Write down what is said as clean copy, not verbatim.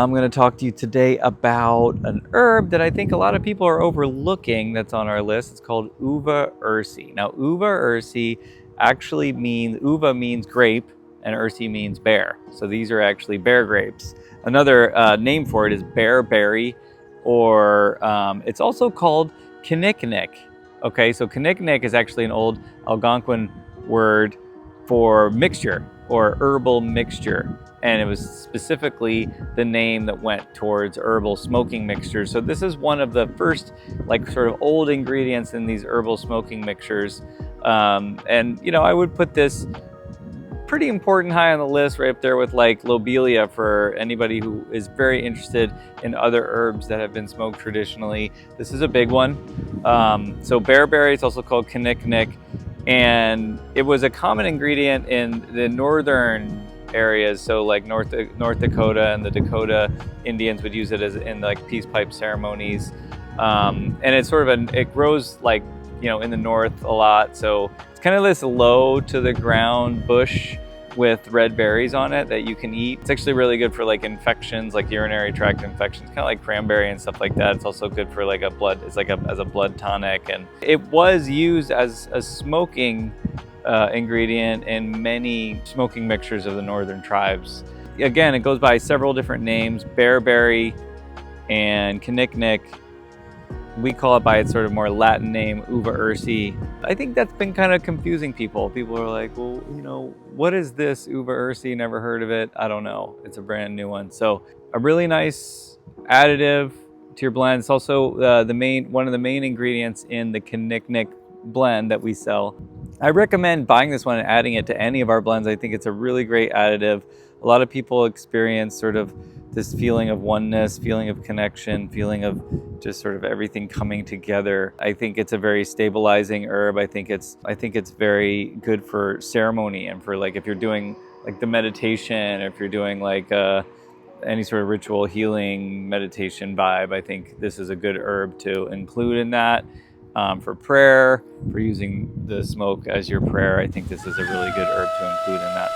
I'm going to talk to you today about an herb that I think a lot of people are overlooking that's on our list. It's called Uva Ursi. Now, Uva Ursi actually means, Uva means grape and Ursi means bear. So these are actually bear grapes. Another name for it is Bearberry, or it's also called Kinnikinnick. Okay, so Kinnikinnick is actually an old Algonquin word for mixture or herbal mixture. And it was specifically the name that went towards herbal smoking mixtures. So this is one of the first like sort of old ingredients in these herbal smoking mixtures. And you know, I would put this pretty important high on the list, right up there with like lobelia for anybody who is very interested in other herbs that have been smoked traditionally. This is a big one. So bearberry is also called kinnikinnick, and it was a common ingredient in the northern areas. So like North Dakota and the Dakota Indians would use it as in like peace pipe ceremonies. And it's sort of it grows like, you know, in the north a lot. So it's kind of this low to the ground bush with red berries on it that you can eat. It's actually really good for like infections, like urinary tract infections, kind of like cranberry and stuff like that. It's also good for like as a blood tonic. And it was used as a smoking ingredient in many smoking mixtures of the northern tribes. Again, it goes by several different names: bearberry and kinnikinnick. We call it by its sort of more Latin name, Uva Ursi. I think that's been kind of confusing people. People are like, well, you know, what is this Uva Ursi? Never heard of it. I don't know. It's a brand new one. So a really nice additive to your blend. It's also one of the main ingredients in the Kinnikinnick blend that we sell. I recommend buying this one and adding it to any of our blends. I think it's a really great additive. A lot of people experience sort of this feeling of oneness, feeling of connection, feeling of just sort of everything coming together. I think it's a very stabilizing herb. I think it's very good for ceremony and for like if you're doing like the meditation, or if you're doing like any sort of ritual healing meditation vibe. I think this is a good herb to include in that. For prayer, for using the smoke as your prayer, I think this is a really good herb to include in that.